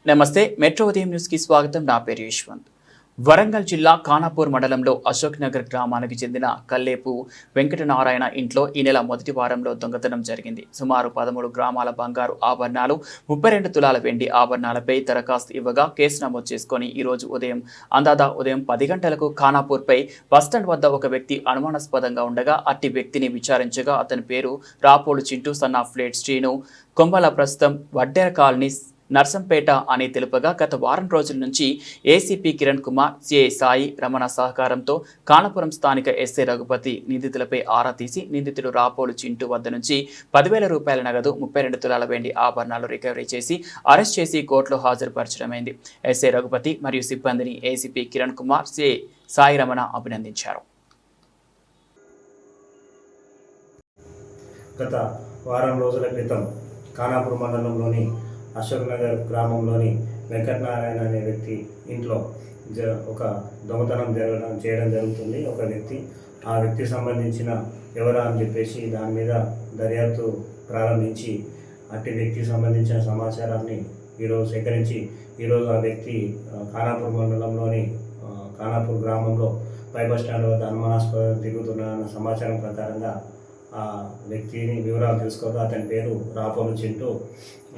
నమస్తే మెట్రో ఉదయం న్యూస్ కి స్వాగతం. నా పేరు యశ్వంత్. వరంగల్ జిల్లా ఖానాపూర్ మండలంలో అశోక్ నగర్ గ్రామానికి చెందిన కల్లేపు వెంకటనారాయణ ఇంట్లో ఈ నెల మొదటి వారంలో దొంగతనం జరిగింది. సుమారు 13 గ్రామాల బంగారు ఆభరణాలు, 32 తులాల వెండి ఆభరణాలపై దరఖాస్తు ఇవ్వగా కేసు నమోదు చేసుకుని ఈరోజు ఉదయం 10 గంటలకు ఖానాపూర్పై బస్టాండ్ వద్ద ఒక వ్యక్తి అనుమానాస్పదంగా ఉండగా అట్టి వ్యక్తిని విచారించగా అతని పేరు రాపోలు చింటూ సన్ ఆఫ్ ఫ్లేట్ శ్రీను, కొమ్మల ప్రస్తుతం వడ్డెర కాలనీ నర్సంపేట అని తెలుపగా గత వారం రోజుల నుంచి ఏసీపీ కిరణ్ కుమార్, సిఐ సాయి రమణ సహకారంతో ఖానాపురం స్థానిక ఎస్ఐ రఘుపతి నిందితులపై ఆరా తీసి నిందితుడు రాపోలు చింటూ వద్ద నుంచి 10,000 రూపాయల నగదు, 32 తులాల వెండి ఆభరణాలు రికవరీ చేసి అరెస్ట్ చేసి కోర్టులో హాజరుపరచడమైంది. ఎస్ఐ రఘుపతి మరియు సిబ్బందిని ఏసీపీ కిరణ్ కుమార్, సిఐ సాయి రమణ అభినందించారు. గత వారం రోజుల క్రితం ఖానాపూర్ మండలంలోని అశోక్ నగర్ గ్రామంలోని వెంకటనారాయణ అనే వ్యక్తి ఇంట్లో ఒక దొంగతనం చేయడం జరుగుతుంది. ఒక వ్యక్తి ఆ వ్యక్తికి సంబంధించిన ఎవరా అని చెప్పేసి దాని మీద దర్యాప్తు ప్రారంభించి అట్టి వ్యక్తికి సంబంధించిన సమాచారాన్ని ఈరోజు సేకరించి ఈరోజు ఆ వ్యక్తి ఖానాపూర్ మండలంలోని ఖానాపూర్ గ్రామంలో పై బస్ స్టాండ్ వద్ద అనుమానాస్పదంగా తిరుగుతున్న సమాచారం ప్రకారంగా ఆ వ్యక్తిని వివరాలు తెలుసుకోగా అతని పేరు Rapolu Chintu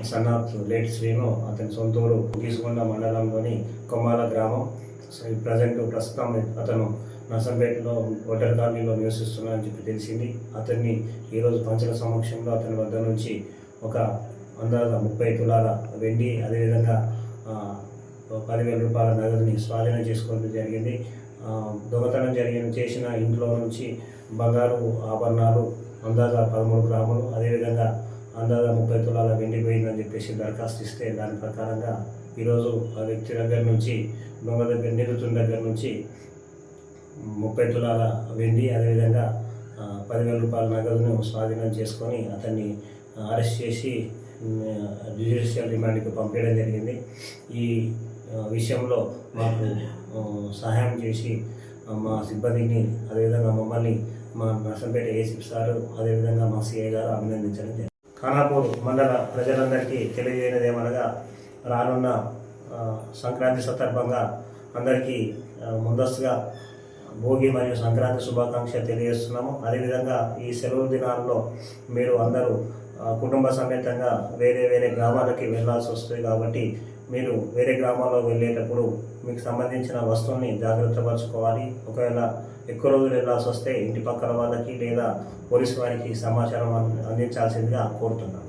son of late Srinu, అతని సొంతూరు గీసుకొండ మండలంలోని కొమ్మాల గ్రామం. ప్రస్తుతం అతను నర్సంపేటలో వడ్డెర కాలనీలో నివసిస్తున్నాడని చెప్పి తెలిసింది. అతన్ని ఈరోజు పంచుల సమక్షంలో అతని వద్ద నుంచి ఒక 30 తులాల వెండి, అదేవిధంగా 10,000 రూపాయల నగదుని స్వాధీనం చేసుకోవడం జరిగింది. దొంగతనం చేసిన ఇంట్లో నుంచి బంగారు ఆభరణాలు అందాజా 13 గ్రాములు, అదేవిధంగా అందాజా 30 తులాల వెండి పోయిందని చెప్పేసి దరఖాస్తు ఇస్తే దాని ప్రకారంగా ఈరోజు ఆ వ్యక్తి దగ్గర నుంచి నిందితుని దగ్గర నుంచి 30 తులాల వెండి, అదేవిధంగా 10,000 రూపాయల నగదును స్వాధీనం చేసుకొని అతన్ని అరెస్ట్ చేసి జ్యుడిషియల్ రిమాండ్కి పంపించడం జరిగింది. ఈ విషయంలో మాకు సహాయం చేసి మా సిబ్బందిని, అదేవిధంగా మమ్మల్ని మా నర్సంపేట ఏసీపీ సారు, అదేవిధంగా మా సిఐ గారు అభినందించడం జరిగింది. ఖానాపూర్ మండల ప్రజలందరికీ తెలియజేయనిది ఏమనగా రానున్న సంక్రాంతి సందర్భంగా అందరికీ ముందస్తుగా భోగి మరియు సంక్రాంతి శుభాకాంక్షలు తెలియజేస్తున్నాము. అదేవిధంగా ఈ సెలవు దినాల్లో మీరు అందరూ కుటుంబ సమేతంగా వేరే గ్రామాలకి వెళ్ళాల్సి వస్తుంది కాబట్టి మీరు వేరే గ్రామాల్లో వెళ్ళేటప్పుడు మీకు సంబంధించిన వస్తువుని జాగ్రత్త పరచుకోవాలి. ఒకవేళ ఎక్కువ రోజులు వెళ్ళాల్సి వస్తే ఇంటి పక్కల వాళ్ళకి లేదా పోలీసు వారికి సమాచారం అందించాల్సిందిగా కోరుతున్నాను.